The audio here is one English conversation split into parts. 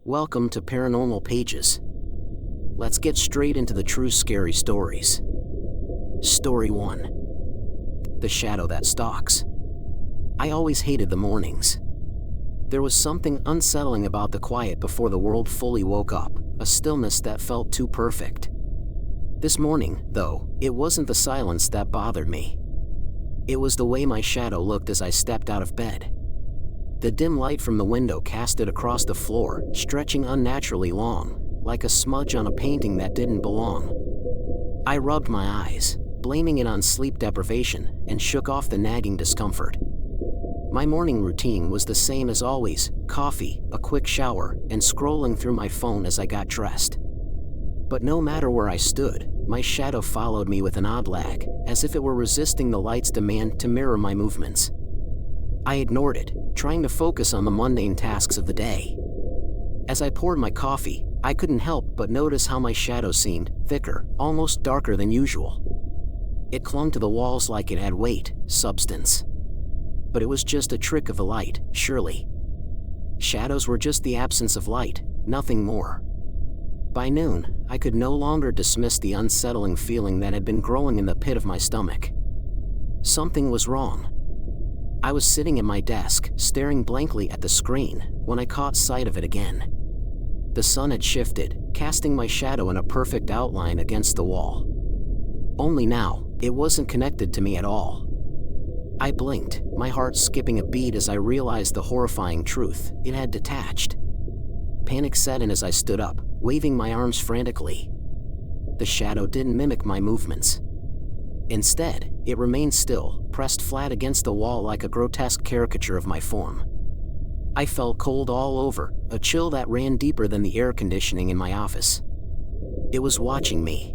Welcome to Paranormal Pages. Let's get straight into the true scary stories. Story 1. The Shadow That Stalks. I always hated the mornings. There was something unsettling about the quiet before the world fully woke up, a stillness that felt too perfect. This morning, though, it wasn't the silence that bothered me. It was the way my shadow looked as I stepped out of bed. The dim light from the window cast it across the floor, stretching unnaturally long, like a smudge on a painting that didn't belong. I rubbed my eyes, blaming it on sleep deprivation, and shook off the nagging discomfort. My morning routine was the same as always: coffee, a quick shower, and scrolling through my phone as I got dressed. But no matter where I stood, my shadow followed me with an odd lag, as if it were resisting the light's demand to mirror my movements. I ignored it, trying to focus on the mundane tasks of the day. As I poured my coffee, I couldn't help but notice how my shadow seemed thicker, almost darker than usual. It clung to the walls like it had weight, substance. But it was just a trick of the light, surely. Shadows were just the absence of light, nothing more. By noon, I could no longer dismiss the unsettling feeling that had been growing in the pit of my stomach. Something was wrong. I was sitting at my desk, staring blankly at the screen, when I caught sight of it again. The sun had shifted, casting my shadow in a perfect outline against the wall. Only now, it wasn't connected to me at all. I blinked, my heart skipping a beat as I realized the horrifying truth: it had detached. Panic set in as I stood up, waving my arms frantically. The shadow didn't mimic my movements. Instead, it remained still, pressed flat against the wall like a grotesque caricature of my form. I felt cold all over, a chill that ran deeper than the air conditioning in my office. It was watching me.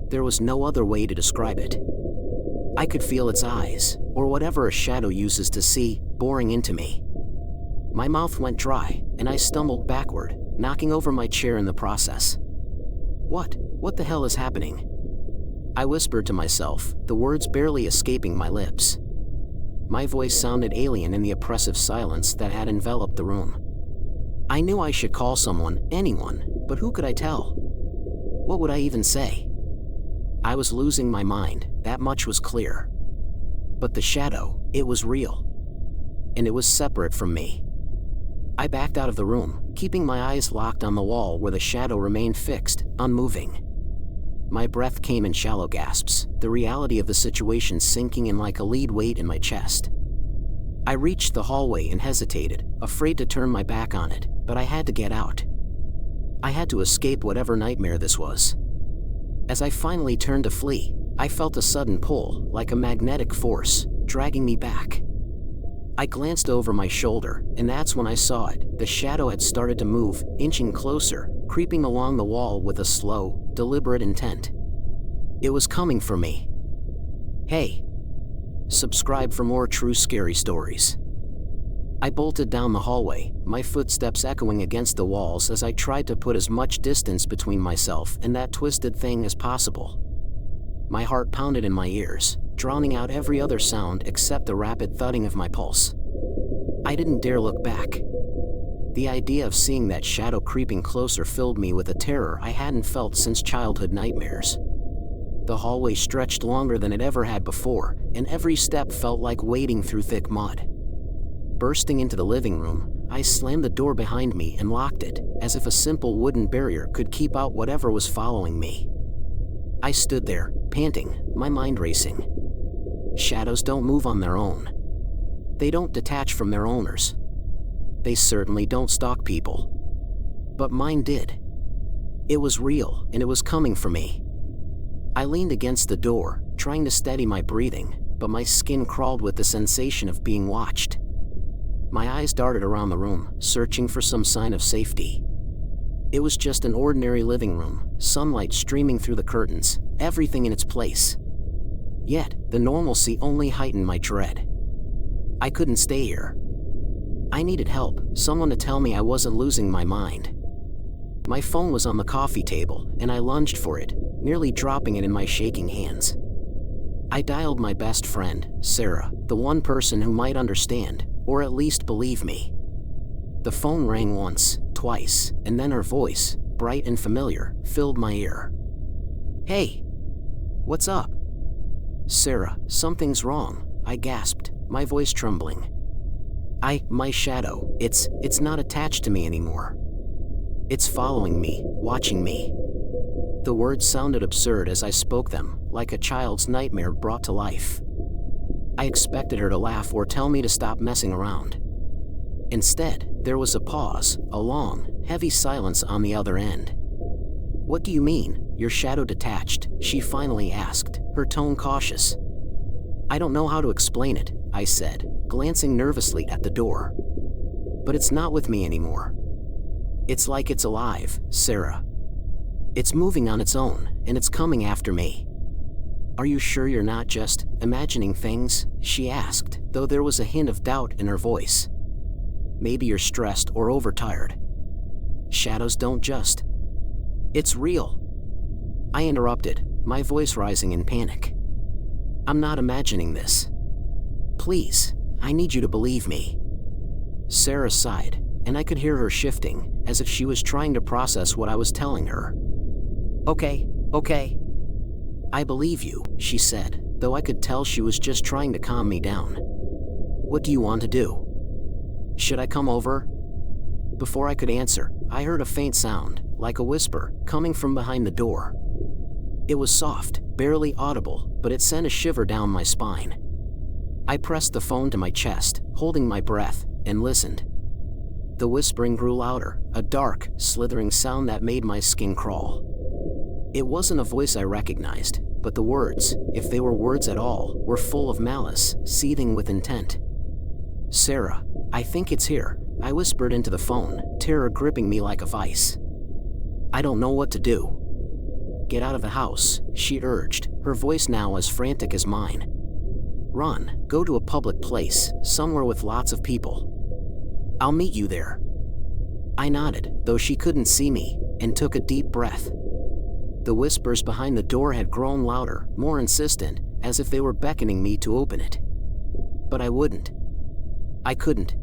There was no other way to describe it. I could feel its eyes, or whatever a shadow uses to see, boring into me. My mouth went dry, and I stumbled backward, knocking over my chair in the process. What the hell is happening? I whispered to myself, the words barely escaping my lips. My voice sounded alien in the oppressive silence that had enveloped the room. I knew I should call someone, anyone, but who could I tell? What would I even say? I was losing my mind, that much was clear. But the shadow, it was real. And it was separate from me. I backed out of the room, keeping my eyes locked on the wall where the shadow remained fixed, unmoving. My breath came in shallow gasps, the reality of the situation sinking in like a lead weight in my chest. I reached the hallway and hesitated, afraid to turn my back on it, but I had to get out. I had to escape whatever nightmare this was. As I finally turned to flee, I felt a sudden pull, like a magnetic force, dragging me back. I glanced over my shoulder, and that's when I saw it. The shadow had started to move, inching closer, creeping along the wall with a slow, deliberate intent. It was coming for me. Hey! Subscribe for more true scary stories. I bolted down the hallway, my footsteps echoing against the walls as I tried to put as much distance between myself and that twisted thing as possible. My heart pounded in my ears, drowning out every other sound except the rapid thudding of my pulse. I didn't dare look back. The idea of seeing that shadow creeping closer filled me with a terror I hadn't felt since childhood nightmares. The hallway stretched longer than it ever had before, and every step felt like wading through thick mud. Bursting into the living room, I slammed the door behind me and locked it, as if a simple wooden barrier could keep out whatever was following me. I stood there, panting, my mind racing. Shadows don't move on their own. They don't detach from their owners. They certainly don't stalk people. But mine did. It was real, and it was coming for me. I leaned against the door, trying to steady my breathing, but my skin crawled with the sensation of being watched. My eyes darted around the room, searching for some sign of safety. It was just an ordinary living room, sunlight streaming through the curtains, everything in its place. Yet, the normalcy only heightened my dread. I couldn't stay here. I needed help, someone to tell me I wasn't losing my mind. My phone was on the coffee table, and I lunged for it, nearly dropping it in my shaking hands. I dialed my best friend, Sarah, the one person who might understand, or at least believe me. The phone rang once, twice, and then her voice, bright and familiar, filled my ear. "Hey! What's up?" "Sarah, something's wrong," I gasped, my voice trembling. My shadow, it's not attached to me anymore. It's following me, watching me." The words sounded absurd as I spoke them, like a child's nightmare brought to life. I expected her to laugh or tell me to stop messing around. Instead, there was a pause, a long, heavy silence on the other end. "What do you mean, your shadow detached?" she finally asked, her tone cautious. "I don't know how to explain it," I said, glancing nervously at the door. "But it's not with me anymore. It's like it's alive, Sarah. It's moving on its own, and it's coming after me." "Are you sure you're not just imagining things?" she asked, though there was a hint of doubt in her voice. "Maybe you're stressed or overtired. Shadows don't just. It's real." I interrupted, my voice rising in panic. "I'm not imagining this. Please, I need you to believe me." Sarah sighed, and I could hear her shifting, as if she was trying to process what I was telling her. Okay. "I believe you," she said, though I could tell she was just trying to calm me down. "What do you want to do? Should I come over?" Before I could answer, I heard a faint sound, like a whisper, coming from behind the door. It was soft, barely audible, but it sent a shiver down my spine. I pressed the phone to my chest, holding my breath, and listened. The whispering grew louder, a dark, slithering sound that made my skin crawl. It wasn't a voice I recognized, but the words, if they were words at all, were full of malice, seething with intent. "Sarah, I think it's here," I whispered into the phone, terror gripping me like a vice. "I don't know what to do." "Get out of the house," she urged, her voice now as frantic as mine. "Run, go to a public place, somewhere with lots of people. I'll meet you there." I nodded, though she couldn't see me, and took a deep breath. The whispers behind the door had grown louder, more insistent, as if they were beckoning me to open it. But I wouldn't. I couldn't.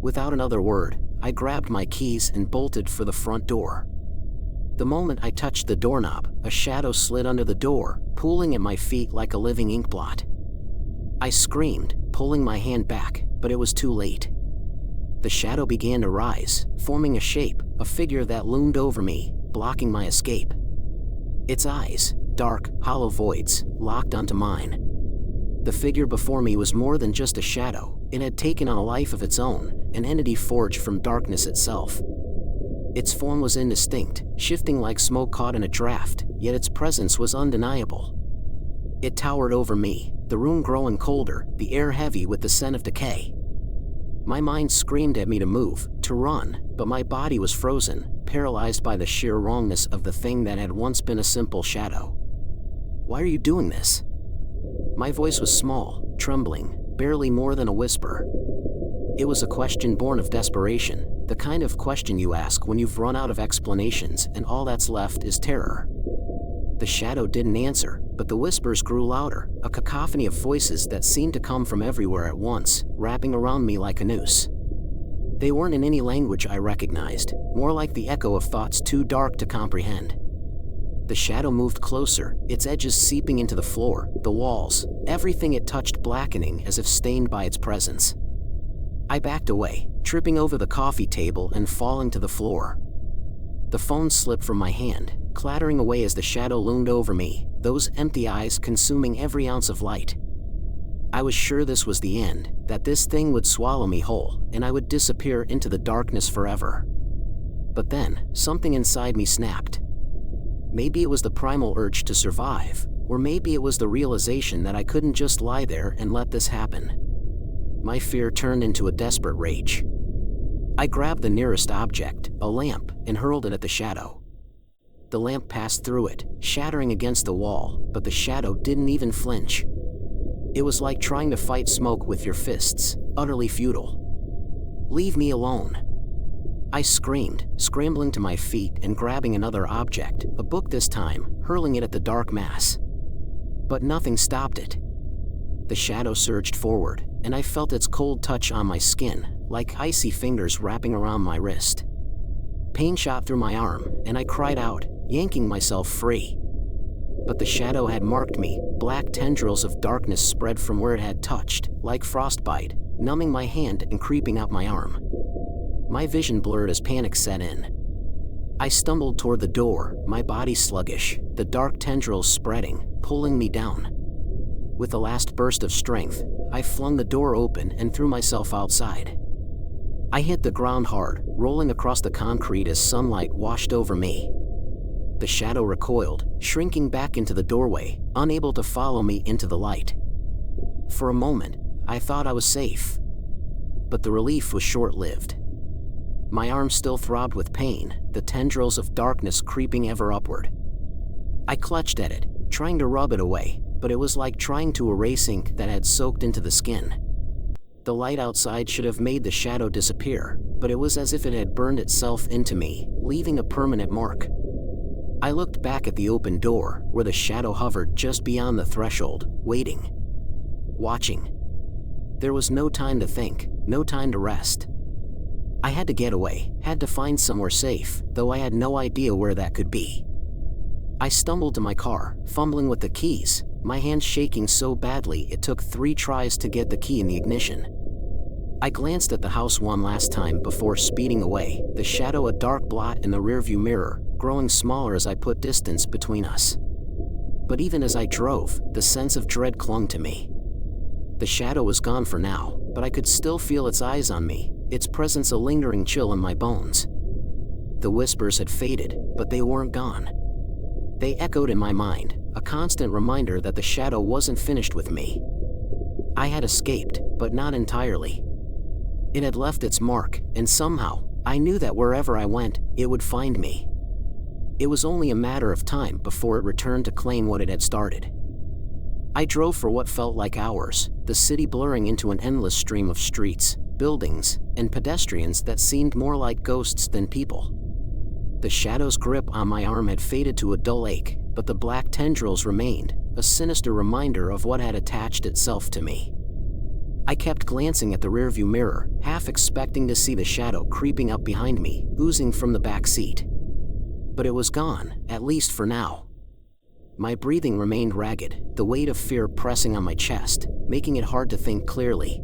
Without another word, I grabbed my keys and bolted for the front door. The moment I touched the doorknob, a shadow slid under the door, pooling at my feet like a living inkblot. I screamed, pulling my hand back, but it was too late. The shadow began to rise, forming a shape, a figure that loomed over me, blocking my escape. Its eyes, dark, hollow voids, locked onto mine. The figure before me was more than just a shadow. It had taken on a life of its own, an entity forged from darkness itself. Its form was indistinct, shifting like smoke caught in a draft, yet its presence was undeniable. It towered over me, the room growing colder, the air heavy with the scent of decay. My mind screamed at me to move, to run, but my body was frozen, paralyzed by the sheer wrongness of the thing that had once been a simple shadow. "Why are you doing this?" My voice was small, trembling, barely more than a whisper. It was a question born of desperation, the kind of question you ask when you've run out of explanations and all that's left is terror. The shadow didn't answer, but the whispers grew louder, a cacophony of voices that seemed to come from everywhere at once, wrapping around me like a noose. They weren't in any language I recognized, more like the echo of thoughts too dark to comprehend. The shadow moved closer, its edges seeping into the floor, the walls, everything it touched blackening as if stained by its presence. I backed away, tripping over the coffee table and falling to the floor. The phone slipped from my hand, clattering away as the shadow loomed over me, those empty eyes consuming every ounce of light. I was sure this was the end, that this thing would swallow me whole, and I would disappear into the darkness forever. But then, something inside me snapped. Maybe it was the primal urge to survive, or maybe it was the realization that I couldn't just lie there and let this happen. My fear turned into a desperate rage. I grabbed the nearest object, a lamp, and hurled it at the shadow. The lamp passed through it, shattering against the wall, but the shadow didn't even flinch. It was like trying to fight smoke with your fists, utterly futile. "Leave me alone!" I screamed, scrambling to my feet and grabbing another object, a book this time, hurling it at the dark mass. But nothing stopped it. The shadow surged forward, and I felt its cold touch on my skin, like icy fingers wrapping around my wrist. Pain shot through my arm, and I cried out, yanking myself free. But the shadow had marked me. Black tendrils of darkness spread from where it had touched, like frostbite, numbing my hand and creeping up my arm. My vision blurred as panic set in. I stumbled toward the door, my body sluggish, the dark tendrils spreading, pulling me down. With a last burst of strength, I flung the door open and threw myself outside. I hit the ground hard, rolling across the concrete as sunlight washed over me. The shadow recoiled, shrinking back into the doorway, unable to follow me into the light. For a moment, I thought I was safe. But the relief was short-lived. My arm still throbbed with pain, the tendrils of darkness creeping ever upward. I clutched at it, trying to rub it away, but it was like trying to erase ink that had soaked into the skin. The light outside should have made the shadow disappear, but it was as if it had burned itself into me, leaving a permanent mark. I looked back at the open door, where the shadow hovered just beyond the threshold, waiting. Watching. There was no time to think, no time to rest. I had to get away, had to find somewhere safe, though I had no idea where that could be. I stumbled to my car, fumbling with the keys, my hands shaking so badly it took 3 tries to get the key in the ignition. I glanced at the house one last time before speeding away, the shadow a dark blot in the rearview mirror, growing smaller as I put distance between us. But even as I drove, the sense of dread clung to me. The shadow was gone for now, but I could still feel its eyes on me, its presence a lingering chill in my bones. The whispers had faded, but they weren't gone. They echoed in my mind, a constant reminder that the shadow wasn't finished with me. I had escaped, but not entirely. It had left its mark, and somehow, I knew that wherever I went, it would find me. It was only a matter of time before it returned to claim what it had started. I drove for what felt like hours, the city blurring into an endless stream of streets, buildings, and pedestrians that seemed more like ghosts than people. The shadow's grip on my arm had faded to a dull ache, but the black tendrils remained, a sinister reminder of what had attached itself to me. I kept glancing at the rearview mirror, half expecting to see the shadow creeping up behind me, oozing from the back seat. But it was gone, at least for now. My breathing remained ragged, the weight of fear pressing on my chest, making it hard to think clearly.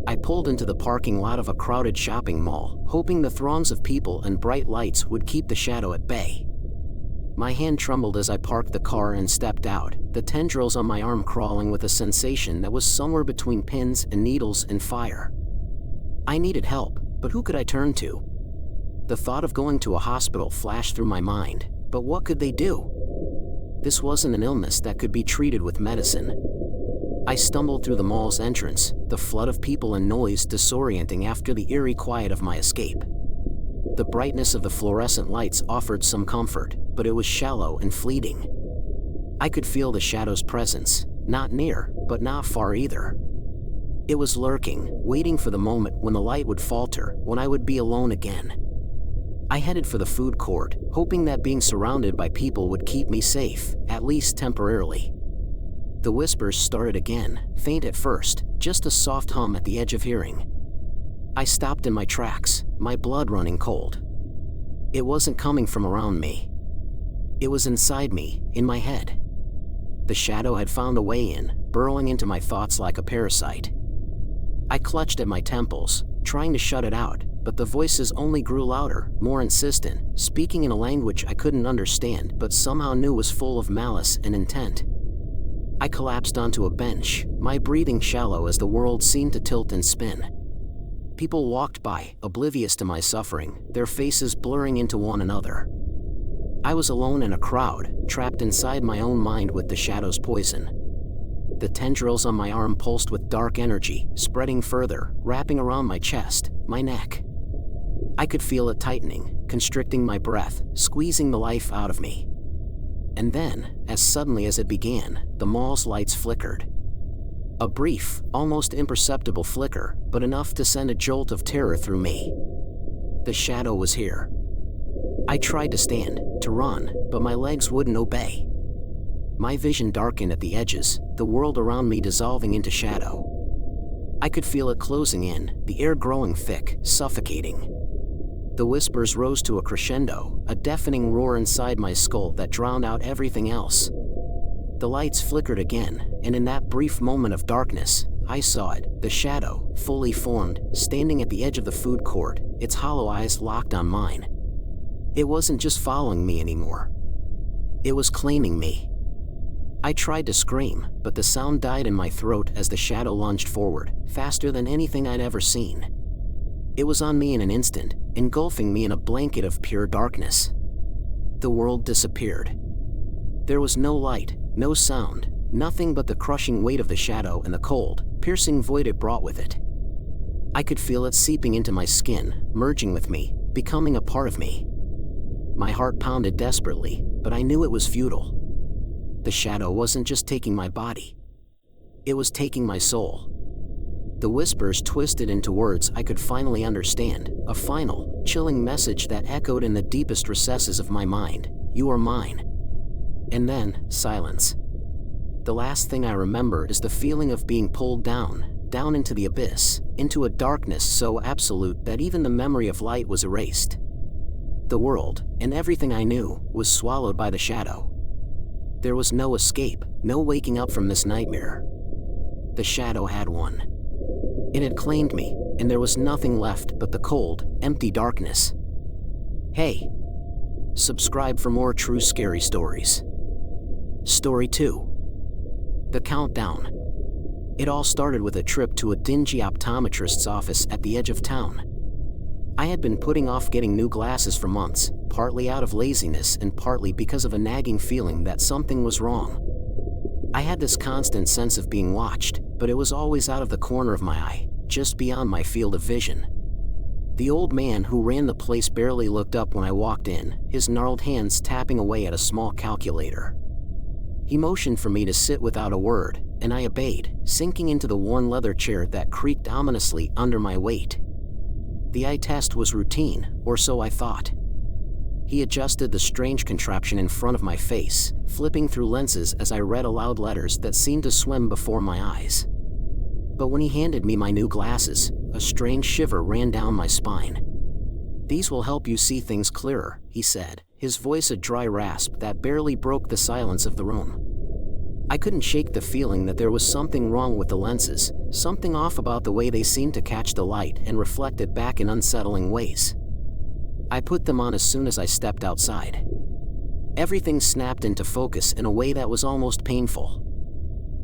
I pulled into the parking lot of a crowded shopping mall, hoping the throngs of people and bright lights would keep the shadow at bay. My hand trembled as I parked the car and stepped out, the tendrils on my arm crawling with a sensation that was somewhere between pins and needles and fire. I needed help, but who could I turn to? The thought of going to a hospital flashed through my mind, but what could they do? This wasn't an illness that could be treated with medicine. I stumbled through the mall's entrance, the flood of people and noise disorienting after the eerie quiet of my escape. The brightness of the fluorescent lights offered some comfort, but it was shallow and fleeting. I could feel the shadow's presence, not near, but not far either. It was lurking, waiting for the moment when the light would falter, when I would be alone again. I headed for the food court, hoping that being surrounded by people would keep me safe, at least temporarily. The whispers started again, faint at first, just a soft hum at the edge of hearing. I stopped in my tracks, my blood running cold. It wasn't coming from around me. It was inside me, in my head. The shadow had found a way in, burrowing into my thoughts like a parasite. I clutched at my temples, trying to shut it out, but the voices only grew louder, more insistent, speaking in a language I couldn't understand but somehow knew was full of malice and intent. I collapsed onto a bench, my breathing shallow as the world seemed to tilt and spin. People walked by, oblivious to my suffering, their faces blurring into one another. I was alone in a crowd, trapped inside my own mind with the shadow's poison. The tendrils on my arm pulsed with dark energy, spreading further, wrapping around my chest, my neck. I could feel it tightening, constricting my breath, squeezing the life out of me. And then, as suddenly as it began, the mall's lights flickered. A brief, almost imperceptible flicker, but enough to send a jolt of terror through me. The shadow was here. I tried to stand, to run, but my legs wouldn't obey. My vision darkened at the edges, the world around me dissolving into shadow. I could feel it closing in, the air growing thick, suffocating. The whispers rose to a crescendo, a deafening roar inside my skull that drowned out everything else. The lights flickered again, and in that brief moment of darkness, I saw it, the shadow, fully formed, standing at the edge of the food court, its hollow eyes locked on mine. It wasn't just following me anymore. It was claiming me. I tried to scream, but the sound died in my throat as the shadow lunged forward, faster than anything I'd ever seen. It was on me in an instant, engulfing me in a blanket of pure darkness. The world disappeared. There was no light, no sound, nothing but the crushing weight of the shadow and the cold, piercing void it brought with it. I could feel it seeping into my skin, merging with me, becoming a part of me. My heart pounded desperately, but I knew it was futile. The shadow wasn't just taking my body. It was taking my soul. The whispers twisted into words I could finally understand, a final, chilling message that echoed in the deepest recesses of my mind. You are mine. And then, silence. The last thing I remember is the feeling of being pulled down into the abyss, into a darkness so absolute that even the memory of light was erased. The world, and everything I knew, was swallowed by the shadow. There was no escape, no waking up from this nightmare. The shadow had won. It had claimed me, and there was nothing left but the cold, empty darkness. Hey! Subscribe for more true scary stories. Story 2. The Countdown. It all started with a trip to a dingy optometrist's office at the edge of town. I had been putting off getting new glasses for months, partly out of laziness and partly because of a nagging feeling that something was wrong. I had this constant sense of being watched, but it was always out of the corner of my eye, just beyond my field of vision. The old man who ran the place barely looked up when I walked in, his gnarled hands tapping away at a small calculator. He motioned for me to sit without a word, and I obeyed, sinking into the worn leather chair that creaked ominously under my weight. The eye test was routine, or so I thought. He adjusted the strange contraption in front of my face, flipping through lenses as I read aloud letters that seemed to swim before my eyes. But when he handed me my new glasses, a strange shiver ran down my spine. "These will help you see things clearer," he said, his voice a dry rasp that barely broke the silence of the room. I couldn't shake the feeling that there was something wrong with the lenses, something off about the way they seemed to catch the light and reflect it back in unsettling ways. I put them on as soon as I stepped outside. Everything snapped into focus in a way that was almost painful.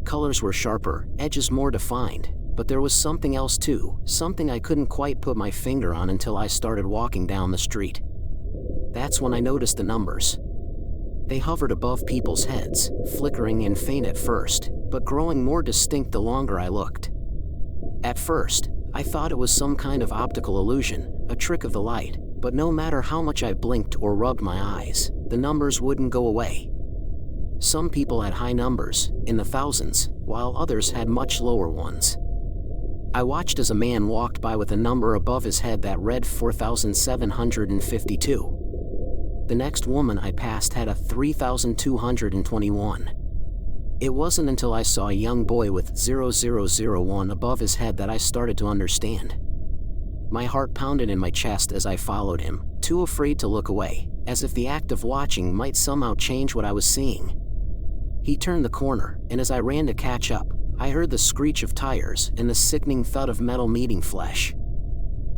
Colors were sharper, edges more defined, but there was something else too, something I couldn't quite put my finger on until I started walking down the street. That's when I noticed the numbers. They hovered above people's heads, flickering and faint at first, but growing more distinct the longer I looked. At first, I thought it was some kind of optical illusion, a trick of the light, but no matter how much I blinked or rubbed my eyes, the numbers wouldn't go away. Some people had high numbers, in the thousands, while others had much lower ones. I watched as a man walked by with a number above his head that read 4,752. The next woman I passed had a 3,221. It wasn't until I saw a young boy with 0001 above his head that I started to understand. My heart pounded in my chest as I followed him, too afraid to look away, as if the act of watching might somehow change what I was seeing. He turned the corner, and as I ran to catch up, I heard the screech of tires and the sickening thud of metal meeting flesh.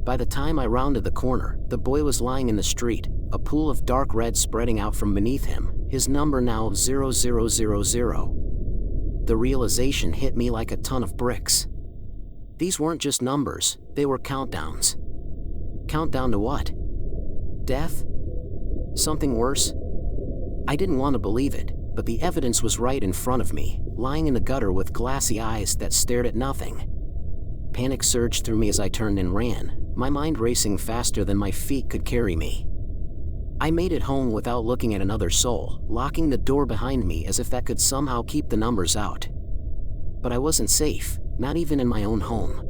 By the time I rounded the corner, the boy was lying in the street, a pool of dark red spreading out from beneath him, his number now 0000. The realization hit me like a ton of bricks. These weren't just numbers, they were countdowns. Countdown to what? Death? Something worse? I didn't want to believe it, but the evidence was right in front of me, lying in the gutter with glassy eyes that stared at nothing. Panic surged through me as I turned and ran, my mind racing faster than my feet could carry me. I made it home without looking at another soul, locking the door behind me as if that could somehow keep the numbers out. But I wasn't safe, not even in my own home.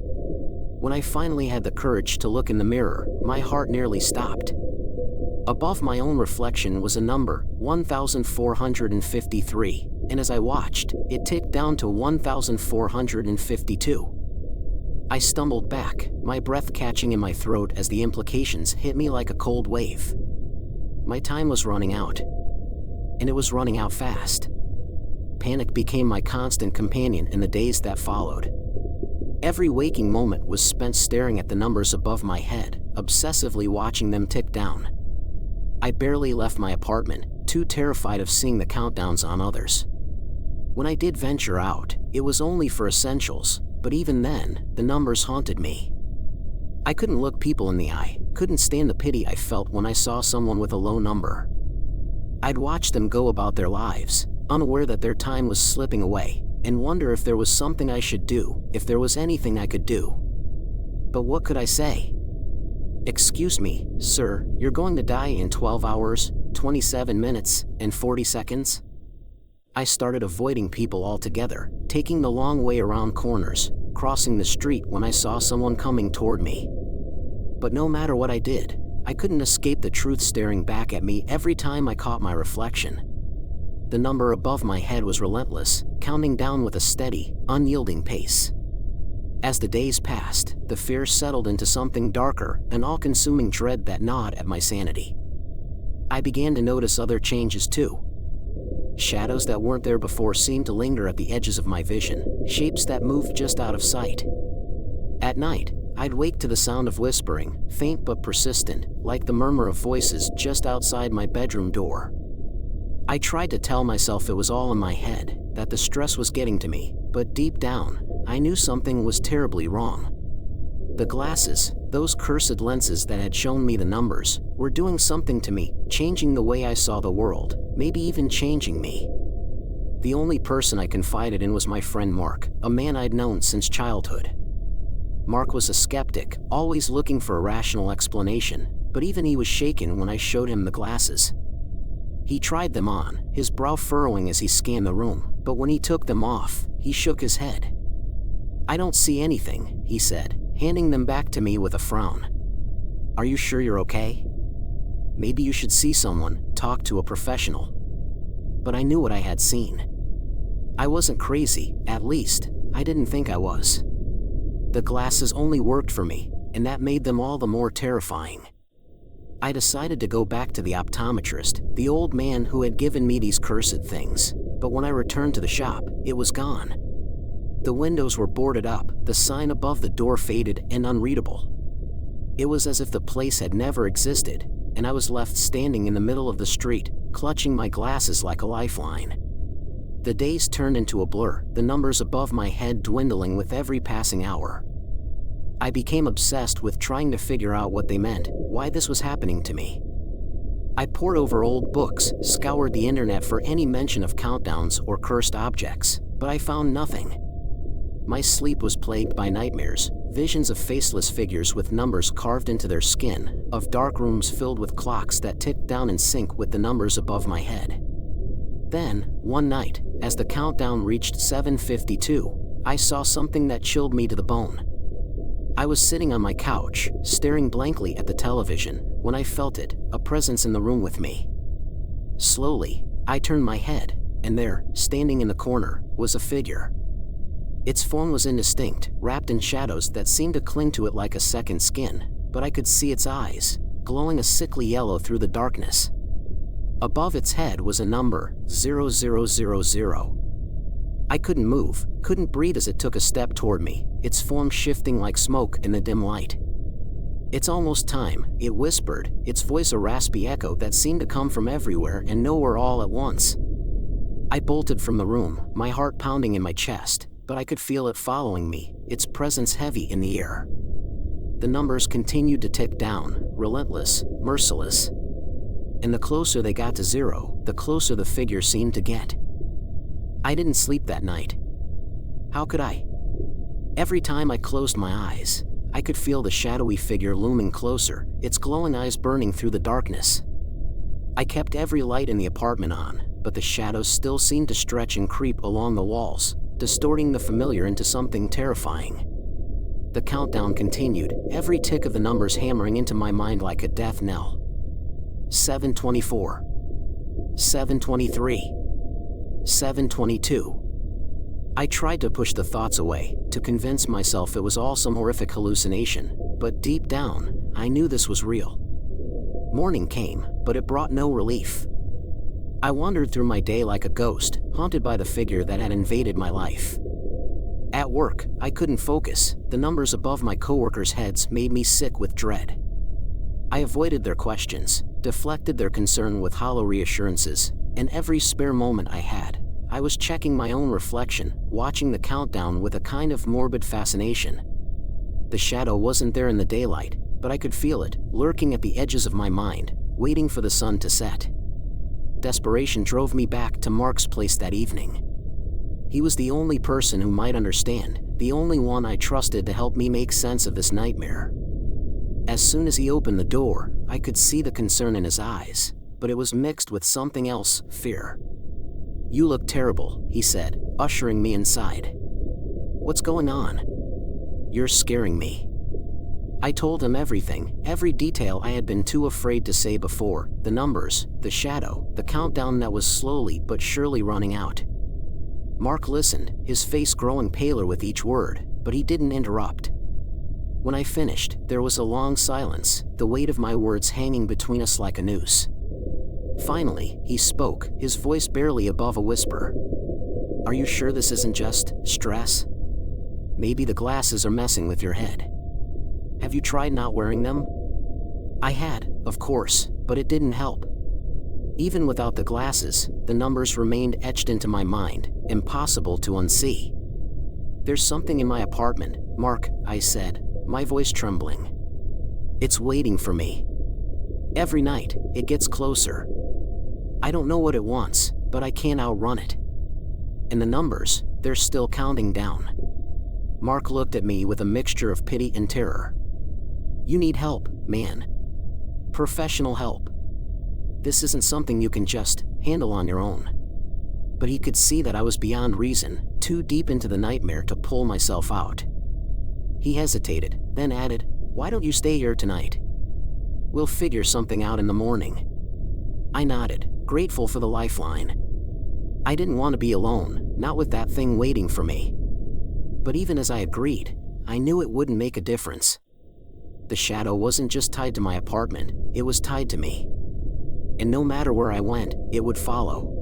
When I finally had the courage to look in the mirror, my heart nearly stopped. Above my own reflection was a number, 1,453, and as I watched, it ticked down to 1,452. I stumbled back, my breath catching in my throat as the implications hit me like a cold wave. My time was running out. And it was running out fast. Panic became my constant companion in the days that followed. Every waking moment was spent staring at the numbers above my head, obsessively watching them tick down. I barely left my apartment, too terrified of seeing the countdowns on others. When I did venture out, it was only for essentials, but even then, the numbers haunted me. I couldn't look people in the eye, couldn't stand the pity I felt when I saw someone with a low number. I'd watch them go about their lives, unaware that their time was slipping away, and wonder if there was something I should do, if there was anything I could do. But what could I say? "Excuse me, sir, you're going to die in 12 hours, 27 minutes, and 40 seconds? I started avoiding people altogether, taking the long way around corners, crossing the street when I saw someone coming toward me. But no matter what I did, I couldn't escape the truth staring back at me every time I caught my reflection. The number above my head was relentless, counting down with a steady, unyielding pace. As the days passed, the fear settled into something darker, an all-consuming dread that gnawed at my sanity. I began to notice other changes too. Shadows that weren't there before seemed to linger at the edges of my vision, shapes that moved just out of sight. At night, I'd wake to the sound of whispering, faint but persistent, like the murmur of voices just outside my bedroom door. I tried to tell myself it was all in my head, that the stress was getting to me, but deep down, I knew something was terribly wrong. The glasses, those cursed lenses that had shown me the numbers, were doing something to me, changing the way I saw the world, maybe even changing me. The only person I confided in was my friend Mark, a man I'd known since childhood. Mark was a skeptic, always looking for a rational explanation, but even he was shaken when I showed him the glasses. He tried them on, his brow furrowing as he scanned the room, but when he took them off, he shook his head. "I don't see anything," he said, handing them back to me with a frown. "Are you sure you're okay? Maybe you should see someone, talk to a professional." But I knew what I had seen. I wasn't crazy, at least, I didn't think I was. The glasses only worked for me, and that made them all the more terrifying. I decided to go back to the optometrist, the old man who had given me these cursed things, but when I returned to the shop, it was gone. The windows were boarded up, the sign above the door faded and unreadable. It was as if the place had never existed, and I was left standing in the middle of the street, clutching my glasses like a lifeline. The days turned into a blur, the numbers above my head dwindling with every passing hour. I became obsessed with trying to figure out what they meant, why this was happening to me. I pored over old books, scoured the internet for any mention of countdowns or cursed objects, but I found nothing. My sleep was plagued by nightmares, visions of faceless figures with numbers carved into their skin, of dark rooms filled with clocks that ticked down in sync with the numbers above my head. Then, one night, as the countdown reached 7:52, I saw something that chilled me to the bone. I was sitting on my couch, staring blankly at the television, when I felt it, a presence in the room with me. Slowly, I turned my head, and there, standing in the corner, was a figure. Its form was indistinct, wrapped in shadows that seemed to cling to it like a second skin, but I could see its eyes, glowing a sickly yellow through the darkness. Above its head was a number, 0000. I couldn't move, couldn't breathe as it took a step toward me, its form shifting like smoke in the dim light. "It's almost time," it whispered, its voice a raspy echo that seemed to come from everywhere and nowhere all at once. I bolted from the room, my heart pounding in my chest, but I could feel it following me, its presence heavy in the air. The numbers continued to tick down, relentless, merciless. And the closer they got to 0, the closer the figure seemed to get. I didn't sleep that night. How could I? Every time I closed my eyes, I could feel the shadowy figure looming closer, its glowing eyes burning through the darkness. I kept every light in the apartment on, but the shadows still seemed to stretch and creep along the walls, distorting the familiar into something terrifying. The countdown continued, every tick of the numbers hammering into my mind like a death knell. 7:24. 7:23. 7:22. I tried to push the thoughts away, to convince myself it was all some horrific hallucination, but deep down, I knew this was real. Morning came, but it brought no relief. I wandered through my day like a ghost, haunted by the figure that had invaded my life. At work, I couldn't focus. The numbers above my coworkers' heads made me sick with dread. I avoided their questions, deflected their concern with hollow reassurances, and every spare moment I had, I was checking my own reflection, watching the countdown with a kind of morbid fascination. The shadow wasn't there in the daylight, but I could feel it, lurking at the edges of my mind, waiting for the sun to set. Desperation drove me back to Mark's place that evening. He was the only person who might understand, the only one I trusted to help me make sense of this nightmare. As soon as he opened the door, I could see the concern in his eyes, but it was mixed with something else, fear. "You look terrible," he said, ushering me inside. "What's going on?" "You're scaring me." I told him everything, every detail I had been too afraid to say before, the numbers, the shadow, the countdown that was slowly but surely running out. Mark listened, his face growing paler with each word, but he didn't interrupt. When I finished, there was a long silence, the weight of my words hanging between us like a noose. Finally, he spoke, his voice barely above a whisper. "Are you sure this isn't just stress? Maybe the glasses are messing with your head. Have you tried not wearing them?" I had, of course, but it didn't help. Even without the glasses, the numbers remained etched into my mind, impossible to unsee. "There's something in my apartment, Mark," I said, my voice trembling. "It's waiting for me. Every night, it gets closer. I don't know what it wants, but I can't outrun it. And the numbers, they're still counting down." Mark looked at me with a mixture of pity and terror. "You need help, man. Professional help. This isn't something you can just handle on your own." But he could see that I was beyond reason, too deep into the nightmare to pull myself out. He hesitated, then added, "Why don't you stay here tonight? We'll figure something out in the morning." I nodded, grateful for the lifeline. I didn't want to be alone, not with that thing waiting for me. But even as I agreed, I knew it wouldn't make a difference. The shadow wasn't just tied to my apartment, it was tied to me. And no matter where I went, it would follow.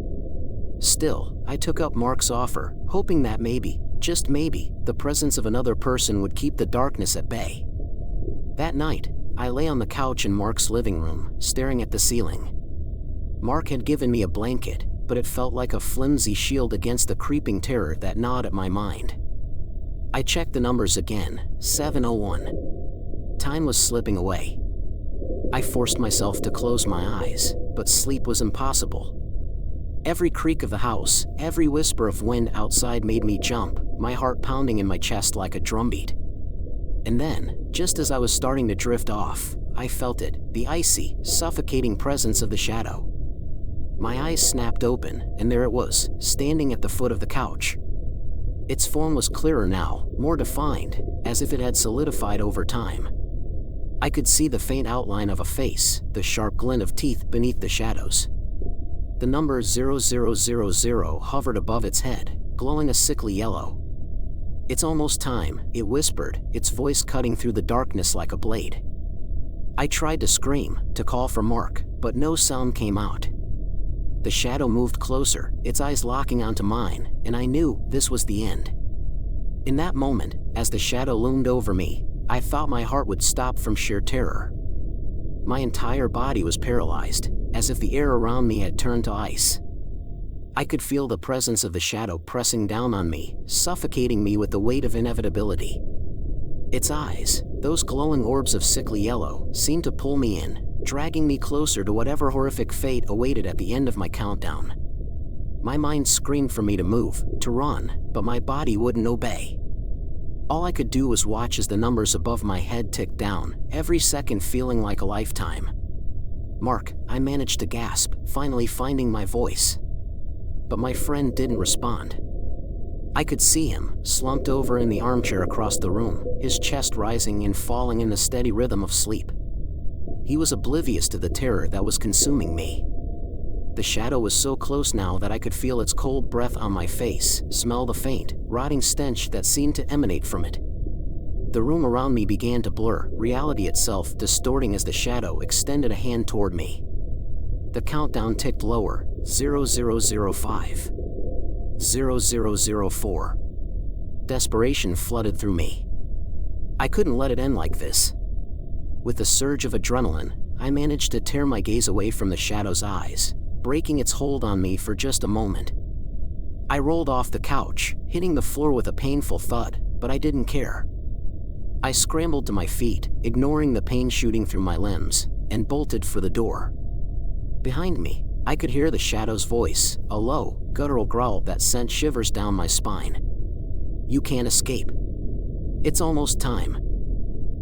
Still, I took up Mark's offer, hoping that maybe, just maybe, the presence of another person would keep the darkness at bay. That night, I lay on the couch in Mark's living room, staring at the ceiling. Mark had given me a blanket, but it felt like a flimsy shield against the creeping terror that gnawed at my mind. I checked the numbers again, 7:01. Time was slipping away. I forced myself to close my eyes, but sleep was impossible. Every creak of the house, every whisper of wind outside made me jump, my heart pounding in my chest like a drumbeat. And then, just as I was starting to drift off, I felt it, the icy, suffocating presence of the shadow. My eyes snapped open, and there it was, standing at the foot of the couch. Its form was clearer now, more defined, as if it had solidified over time. I could see the faint outline of a face, the sharp glint of teeth beneath the shadows. The number 0000 hovered above its head, glowing a sickly yellow. "It's almost time," it whispered, its voice cutting through the darkness like a blade. I tried to scream, to call for Mark, but no sound came out. The shadow moved closer, its eyes locking onto mine, and I knew this was the end. In that moment, as the shadow loomed over me, I thought my heart would stop from sheer terror. My entire body was paralyzed, as if the air around me had turned to ice. I could feel the presence of the shadow pressing down on me, suffocating me with the weight of inevitability. Its eyes, those glowing orbs of sickly yellow, seemed to pull me in, dragging me closer to whatever horrific fate awaited at the end of my countdown. My mind screamed for me to move, to run, but my body wouldn't obey. All I could do was watch as the numbers above my head ticked down, every second feeling like a lifetime. "Mark," I managed to gasp, finally finding my voice. But my friend didn't respond. I could see him, slumped over in the armchair across the room, his chest rising and falling in the steady rhythm of sleep. He was oblivious to the terror that was consuming me. The shadow was so close now that I could feel its cold breath on my face, smell the faint, rotting stench that seemed to emanate from it. The room around me began to blur, reality itself distorting as the shadow extended a hand toward me. The countdown ticked lower, 0005. 0004. Desperation flooded through me. I couldn't let it end like this. With a surge of adrenaline, I managed to tear my gaze away from the shadow's eyes, breaking its hold on me for just a moment. I rolled off the couch, hitting the floor with a painful thud, but I didn't care. I scrambled to my feet, ignoring the pain shooting through my limbs, and bolted for the door. Behind me, I could hear the shadow's voice, a low, guttural growl that sent shivers down my spine. "You can't escape. It's almost time."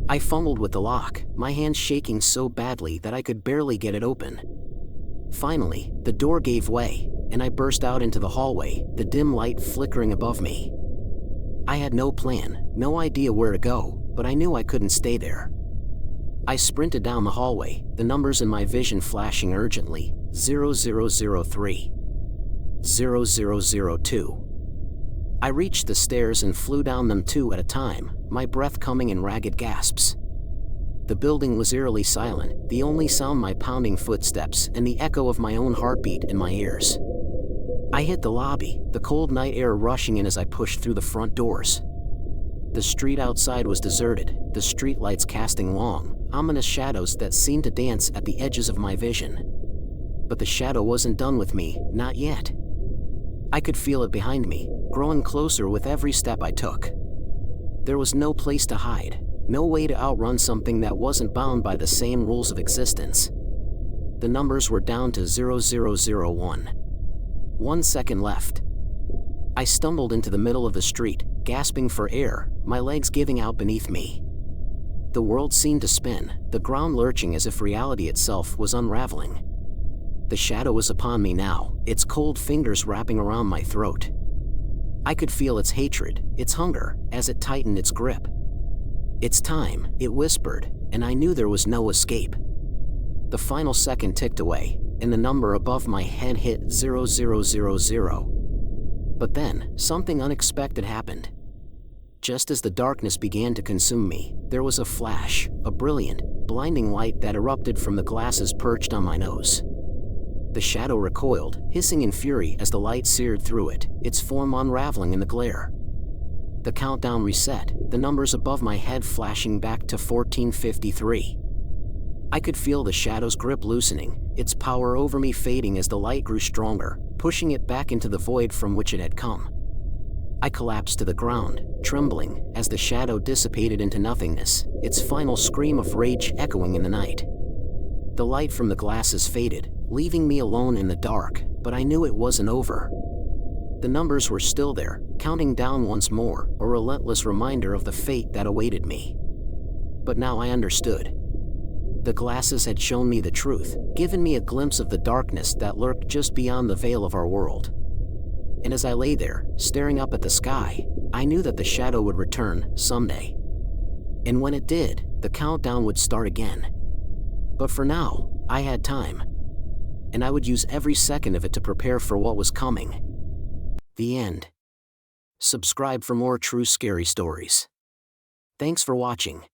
I fumbled with the lock, my hands shaking so badly that I could barely get it open. Finally, the door gave way, and I burst out into the hallway, the dim light flickering above me. I had no plan, no idea where to go, but I knew I couldn't stay there. I sprinted down the hallway, the numbers in my vision flashing urgently, 0003. 0002. I reached the stairs and flew down them two at a time, my breath coming in ragged gasps. The building was eerily silent, the only sound my pounding footsteps and the echo of my own heartbeat in my ears. I hit the lobby, the cold night air rushing in as I pushed through the front doors. The street outside was deserted, the streetlights casting long, ominous shadows that seemed to dance at the edges of my vision. But the shadow wasn't done with me, not yet. I could feel it behind me, growing closer with every step I took. There was no place to hide, no way to outrun something that wasn't bound by the same rules of existence. The numbers were down to 0001. 1 second left. I stumbled into the middle of the street, gasping for air, my legs giving out beneath me. The world seemed to spin, the ground lurching as if reality itself was unraveling. The shadow was upon me now, its cold fingers wrapping around my throat. I could feel its hatred, its hunger, as it tightened its grip. "It's time," it whispered, and I knew there was no escape. The final second ticked away, and the number above my head hit 0000. But then, something unexpected happened. Just as the darkness began to consume me, there was a flash, a brilliant, blinding light that erupted from the glasses perched on my nose. The shadow recoiled, hissing in fury as the light seared through it, its form unraveling in the glare. The countdown reset, the numbers above my head flashing back to 1453. I could feel the shadow's grip loosening, its power over me fading as the light grew stronger, pushing it back into the void from which it had come. I collapsed to the ground, trembling, as the shadow dissipated into nothingness, its final scream of rage echoing in the night. The light from the glasses faded, leaving me alone in the dark, but I knew it wasn't over. The numbers were still there, counting down once more, a relentless reminder of the fate that awaited me. But now I understood. The glasses had shown me the truth, given me a glimpse of the darkness that lurked just beyond the veil of our world. And as I lay there, staring up at the sky, I knew that the shadow would return, someday. And when it did, the countdown would start again. But for now, I had time. And I would use every second of it to prepare for what was coming. The end. Subscribe for more true scary stories. Thanks for watching.